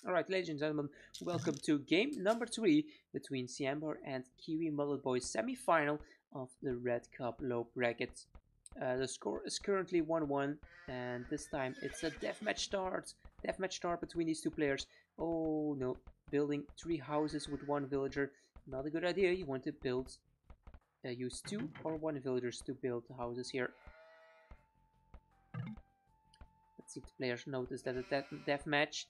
Alright, ladies and gentlemen, welcome to game number 3 between Cjanbar and KiwiMulletboy semi-final of the Red Cup low bracket. The score is currently 1-1 and this time it's a deathmatch start. Deathmatch start between these two players. Oh no, building 3 houses with 1 villager. Not a good idea. You want to use 2 or 1 villagers to build houses here. Let's see if the players notice that it's deathmatch.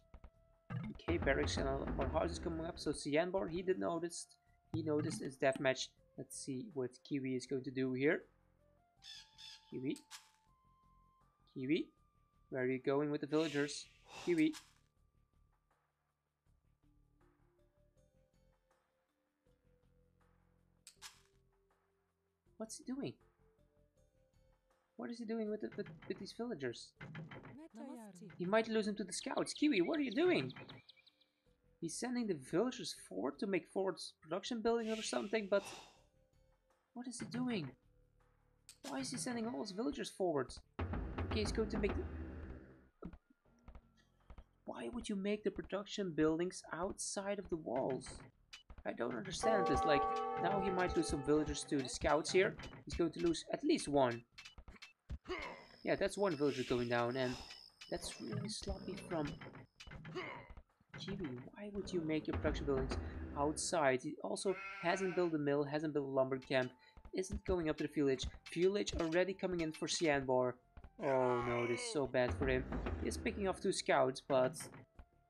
Okay, barracks and a lot more houses coming up. So Cjanbar, he did notice. He noticed it's deathmatch. Let's see what Kiwi is going to do here. Kiwi. Kiwi. Where are you going with the villagers? Kiwi. What's he doing? What is he doing with these villagers? He might lose him to the scouts. Kiwi, what are you doing? He's sending the villagers forward to make forward production buildings or something, but what is he doing? Why is he sending all his villagers forward? Okay, he's going to make Why would you make the production buildings outside of the walls? I don't understand this. Like, now he might lose some villagers to the scouts here. He's going to lose at least 1. Yeah, that's 1 villager going down, and that's really sloppy from Kiwi. Why would you make your production buildings outside? He also hasn't built a mill, hasn't built a lumber camp, isn't going up to the village. Village already coming in for Cjanbar. Oh no, this is so bad for him. He is picking off 2 scouts, but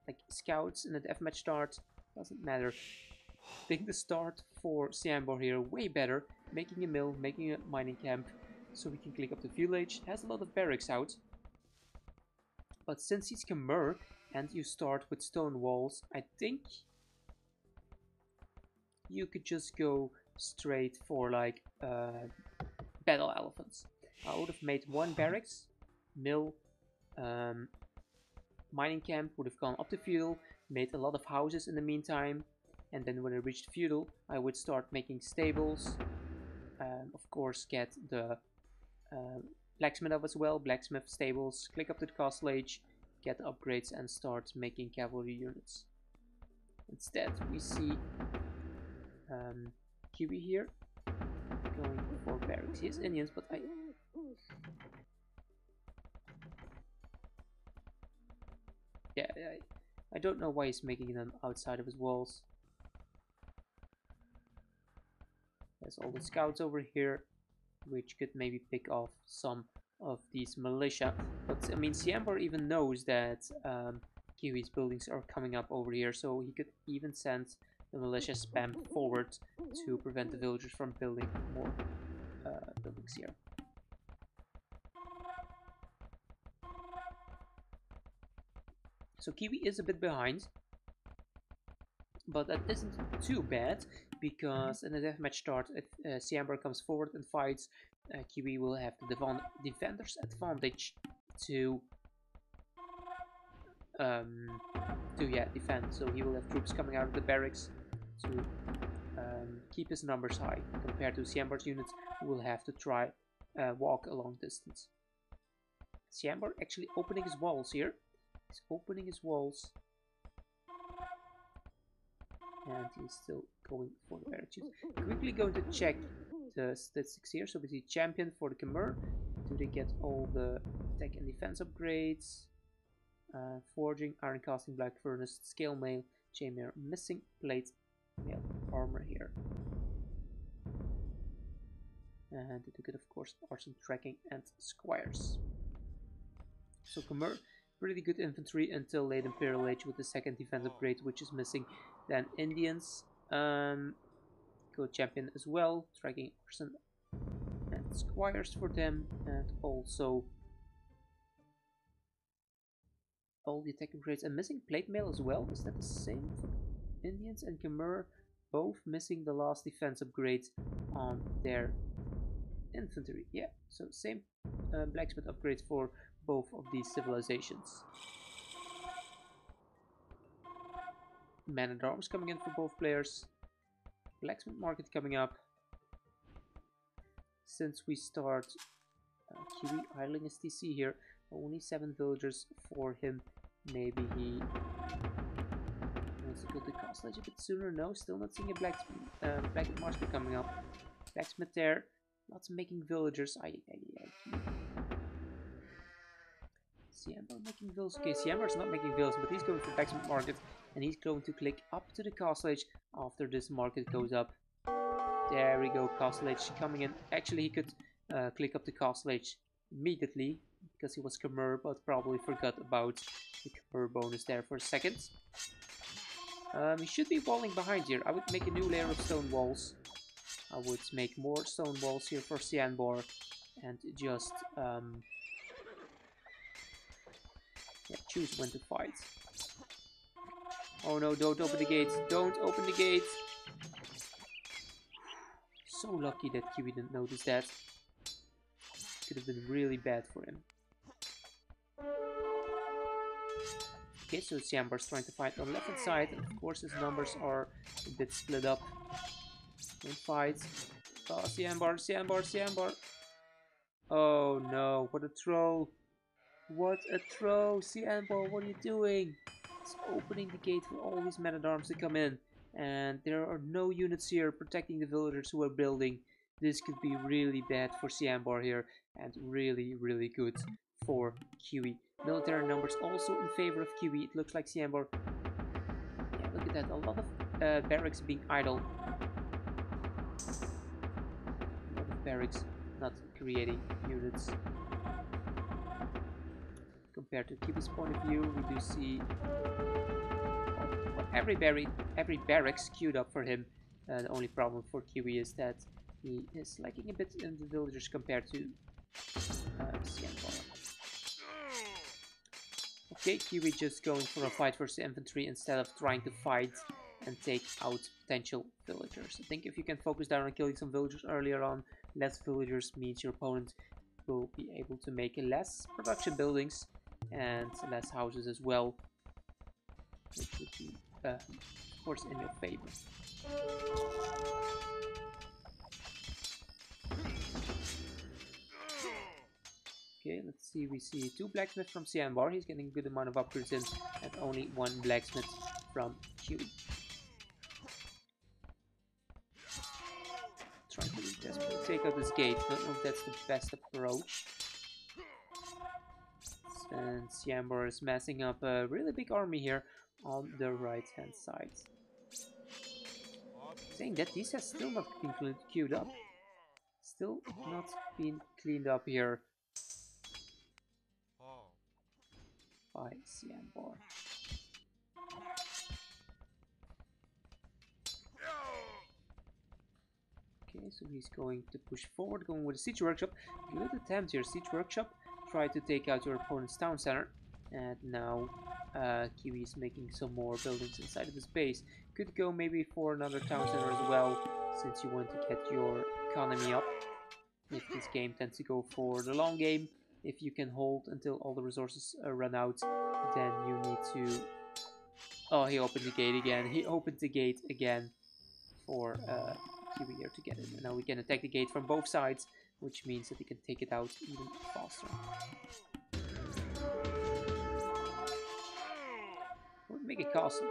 like scouts in the deathmatch start doesn't matter. I think the start for Cjanbar here way better. Making a mill, making a mining camp, so we can click up the village. Has a lot of barracks out. But since he's Khmer and you start with stone walls, I think you could just go straight for like battle elephants. I would have made 1 barracks, mill, mining camp, would have gone up to feudal, made a lot of houses in the meantime, and then when I reached feudal, I would start making stables. Of course, get the blacksmith up as well, blacksmith stables, click up to the castle age, get upgrades and start making cavalry units. Instead, we see Kiwi here going for barracks. He has Indians, but I don't know why he's making them outside of his walls. There's all the scouts over here, which could maybe pick off some of these militia. But I mean, Cjanbar even knows that Kiwi's buildings are coming up over here, so he could even send the militia spam forward to prevent the villagers from building more buildings here. So Kiwi is a bit behind, but that isn't too bad, because in the deathmatch start, if Cjanbar comes forward and fights, Kiwi will have the defender's advantage to defend. So he will have troops coming out of the barracks to keep his numbers high, compared to Cjanbar's units who will have to try walk a long distance. Cjanbar actually opening his walls here. He's opening his walls. And he's still going for the barracks. Quickly going to check the statistics here. So we see champion for the Khmer. Do they get all the attack and defense upgrades? Forging, iron casting, black furnace, scale mail, chainmail, missing plate mail armor here. And they get, of course, arson tracking and squires. So Khmer, pretty good infantry until late Imperial Age with the 2nd defense upgrade, which is missing. Then Indians, good champion as well, tracking arson and squires for them, and also all the attack upgrades, and missing plate mail as well. Is that the same for Indians and Khmer? Both missing the last defense upgrades on their infantry. Yeah, so same blacksmith upgrades for both of these civilizations. Man at arms coming in for both players. Blacksmith market coming up. Since we start Kiwi idling STC here, only 7 villagers for him. Maybe he build the castle edge a bit sooner. No, still not seeing a black marksman coming up. Blacksmith there. Not making villagers. Cjanbar making villas. Okay, Cjanbar's not making villas, but he's going for blacksmith market, and he's going to click up to the castle edge after this market goes up. There we go, castle edge coming in. Actually, he could click up the castle edge immediately because he was Khmer, but probably forgot about the Khmer bonus there for a second. He should be walling behind here. I would make a new layer of stone walls. I would make more stone walls here for Cjanbar and just choose when to fight. Oh no, don't open the gates. Don't open the gates. So lucky that Kiwi didn't notice that. Could have been really bad for him. Okay, so Cjanbar's trying to fight on the left hand side. And of course his numbers are a bit split up. Don't fight. Oh, Cjanbar. Oh no, what a troll. What a troll. Cjanbar, what are you doing? It's opening the gate for all these men-at-arms to come in. And there are no units here protecting the villagers who are building. This could be really bad for Cjanbar here. And really, really good for Kiwi. Military numbers also in favor of Kiwi. It looks like Cjanbar. Yeah, look at that. A lot of barracks being idle. A lot of barracks not creating units. Compared to Kiwi's point of view, we do see every barracks queued up for him. The only problem for Kiwi is that he is lacking a bit in the villagers compared to Cjanbar. Okay, Kiwi just going for a fight versus infantry instead of trying to fight and take out potential villagers. I think if you can focus down on killing some villagers earlier on, less villagers means your opponent will be able to make less production buildings and less houses as well, which would be, of course, in your favor. Okay, let's see. We see 2 blacksmiths from Cjanbar. He's getting a good amount of upgrades in, and only 1 blacksmith from Kiwi. Trying to desperately take out this gate. Don't know if that's the best approach. And Cjanbar is massing up a really big army here on the right hand side. Saying that, these has still not been queued up. Still not been cleaned up here by Cjanbar. Okay, so he's going to push forward, going with a siege workshop. Good attempt here, siege workshop. Try to take out your opponent's town center. And now Kiwi is making some more buildings inside of his base. Could go maybe for another town center as well, since you want to get your economy up. If this game tends to go for the long game, if you can hold until all the resources run out, then you need to... Oh, he opened the gate again. He opened the gate again for Kiwi here to get it. And now we can attack the gate from both sides, which means that we can take it out even faster. Or make a castle.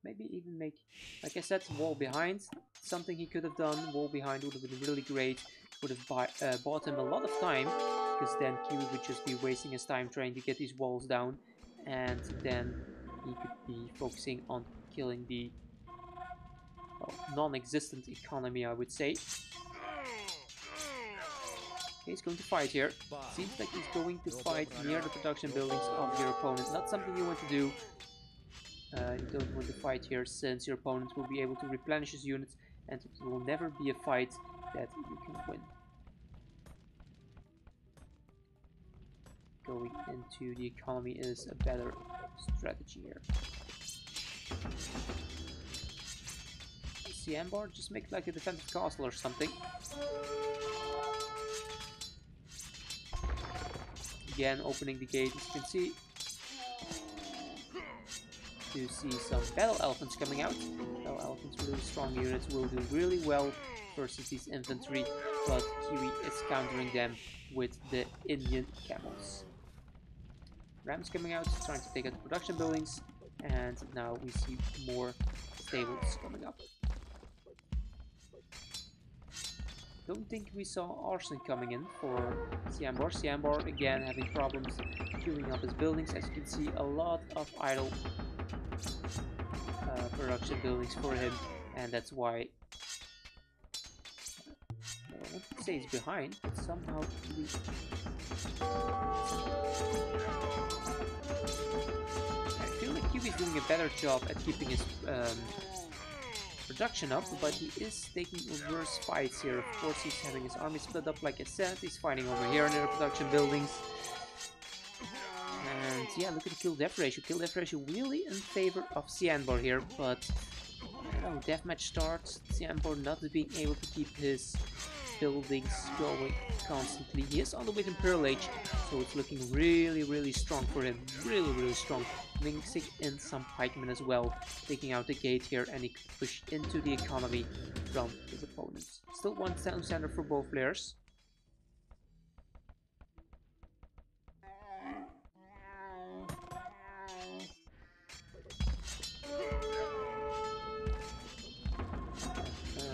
Maybe even make, like I said, wall behind. Something he could have done. Wall behind would have been really great. Would have bought him a lot of time, because then Kiwi would just be wasting his time trying to get these walls down, and then he could be focusing on killing the non-existent economy, I would say. Okay, he's going to fight here. Seems like he's going to fight near the production buildings of your opponent. Not something you want to do. You don't want to fight here, since your opponent will be able to replenish his units, and it will never be a fight that you can win. Going into the economy is a better strategy here. Cjanbar, just make like a defensive castle or something. Again, opening the gate, as you can see. To see some battle elephants coming out. Battle elephants, really strong units, will do really well versus these infantry, but Kiwi is countering them with the Indian camels. Rams coming out, trying to take out the production buildings. And now we see more stables coming up. Don't think we saw arson coming in for Cjanbar. Cjanbar again having problems queuing up his buildings. As you can see, a lot of idle production buildings for him, and that's why I want to say he's behind, but somehow I feel like Kiwi's doing a better job at keeping his production up, but he is taking worse fights here. Of course, he's having his army split up, like I said. He's fighting over here in the production buildings. And yeah, look at the kill-death ratio. Kill-death ratio really in favor of Cjanbar here, but I don't know, deathmatch starts. Cjanbar not being able to keep his buildings going constantly. He is on the way to Imperial Age, so it's looking really strong for him. Really strong. Mixing in some pikemen as well, taking out the gate here, and he could push into the economy from his opponents. Still one town center for both players.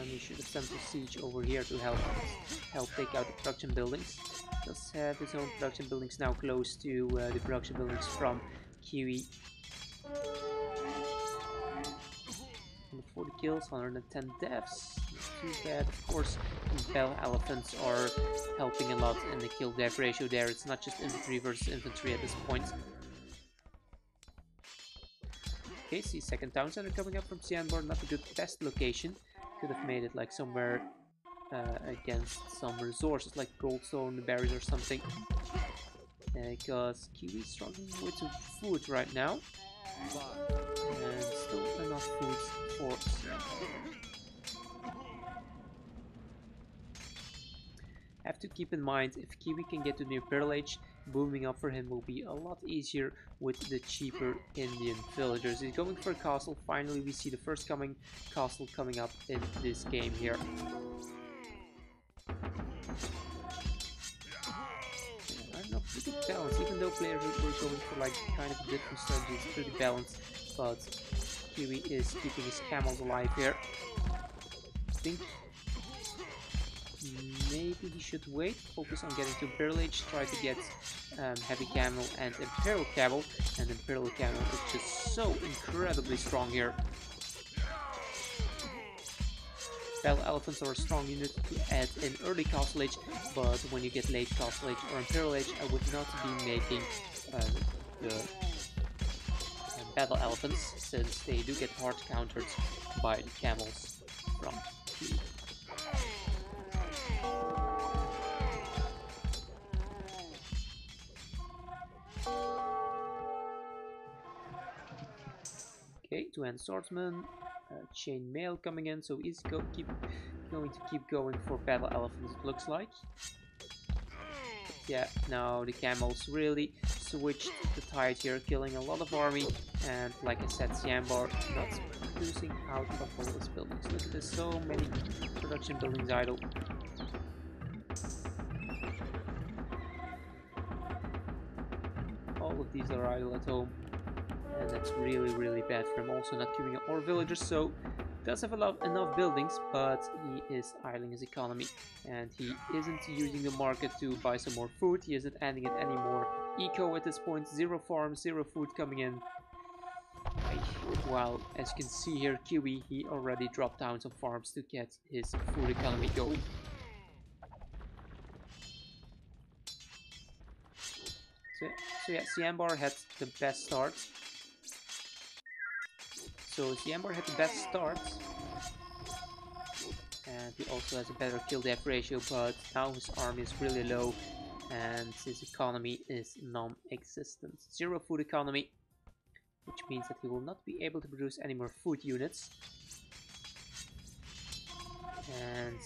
He should have sent a siege over here to help take out the production buildings. Does have his own production buildings now close to the production buildings from Kiwi. 140 kills, 110 deaths. Not too bad. Of course, Battle Elephants are helping a lot in the kill-death ratio there. It's not just infantry versus infantry at this point. Okay, see second town center coming up from Cjanbar. Not a good test location. Could have made it like somewhere against some resources like goldstone, berries or something. Because Kiwi's struggling with some food right now. And still enough food for Cjanbar. Have to keep in mind, if Kiwi can get to the Imperial Age, booming up for him will be a lot easier with the cheaper Indian villagers. He's going for a castle. Finally, we see the first castle coming up in this game here. I don't know, pretty balanced, even though players were going for like kind of different strategies. Pretty balanced, but Kiwi is keeping his camels alive here. I think maybe he should wait, focus on getting to Imperial Age, try to get Heavy Camel and Imperial Camel, and Imperial Camel is just so incredibly strong here. Battle Elephants are a strong unit to add in early Castle Age, but when you get late Castle Age or Imperial Age, I would not be making the Battle Elephants, since they do get hard countered by the camels from Kiwi. Okay, two-hand swordsman, chain mail coming in, so he's going to keep going for Battle Elephants, it looks like. Yeah, now the camels really switched the tide here, killing a lot of army, and like I said, Cjanbar not producing out of all his buildings. Look at this, so many production buildings idle. All of these are idle at home. And that's really bad for him. Also not queuing up more villagers, so does have enough buildings, but he is idling his economy. And he isn't using the market to buy some more food. He isn't adding it anymore. Eco at this point, 0 farms, 0 food coming in. Well, as you can see here, Kiwi, he already dropped down some farms to get his food economy going. So yeah, Cjanbar had the best start. So Cjanbar had the best start, and he also has a better kill-death ratio, but now his army is really low, and his economy is non-existent. 0 food economy, which means that he will not be able to produce any more food units. And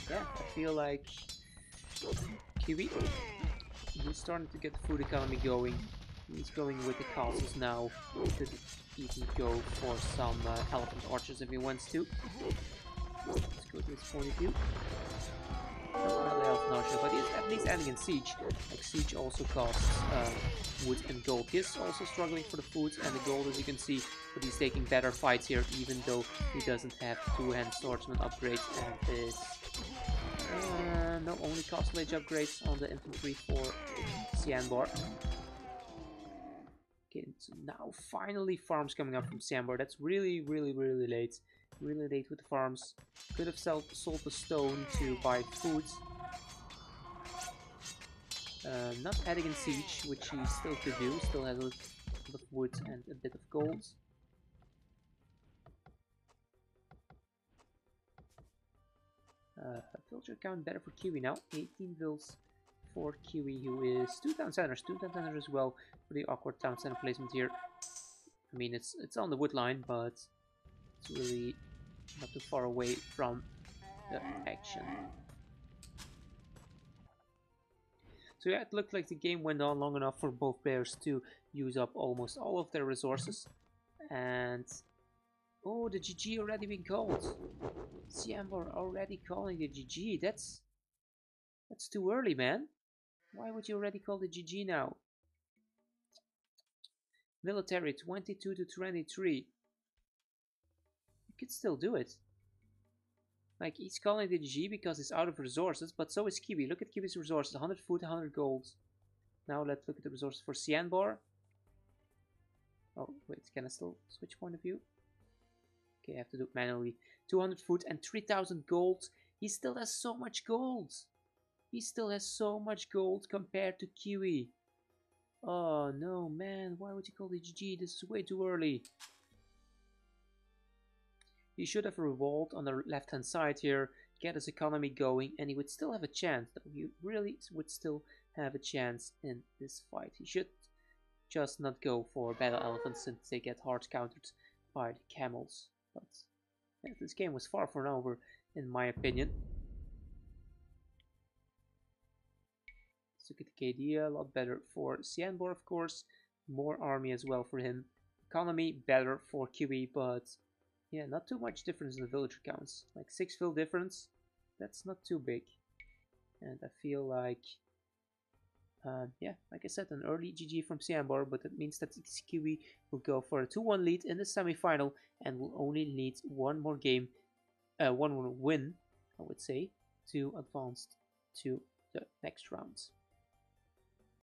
yeah, I feel like Kiwi, he's starting to get the food economy going. He's going with the castles now. He could even go for some elephant archers if he wants to. Let's go to his point of view. Not Elf Nausea, but he's at least adding in Siege. Like, Siege also costs wood and gold. He's also struggling for the food and the gold, as you can see, but he's taking better fights here, even though he doesn't have two-hand swordsman upgrades and is no only costlage upgrades on the infantry for Cjanbar. Okay, so now finally farms coming up from Cjanbar. That's really late. Really late with the farms. Could have sold the stone to buy food. Not adding in siege, which he still could do. Still has a lot of wood and a bit of gold. Villager count better for Kiwi now. 18 vills for Kiwi, who is 2 town centers. 2 town centers as well. Pretty awkward town center placement here. I mean, it's on the wood line, but it's really not too far away from the action. So yeah, it looked like the game went on long enough for both players to use up almost all of their resources. And oh, the GG already been called. Cjanbar already calling the GG. That's too early, man. Why would you already call the GG now? Military 22 to 23. You could still do it. Like, he's calling the GG because he's out of resources, but so is Kiwi. Look at Kiwi's resources, 100 food, 100 gold. Now let's look at the resources for Cjanbar. Oh, wait, can I still switch point of view? Okay, I have to do it manually. 200 food and 3000 gold. He still has so much gold. He still has so much gold compared to Kiwi. Oh no, man, why would you call the GG? This is way too early. He should have revolved on the left hand side here, get his economy going, and he would still have a chance. He really would still have a chance in this fight. He should just not go for battle elephants since they get hard countered by the camels. But yeah, this game was far from over, in my opinion. Let's look at the KD, a lot better for Cjanbar, of course. More army as well for him. Economy better for Kiwi, but yeah, not too much difference in the villager counts. Like 6 vill difference, that's not too big. And I feel like, yeah, like I said, an early GG from Cjanbar, but that means that Kiwi will go for a 2-1 lead in the semi-final and will only need one more game, one more win, I would say, to advance to the next round.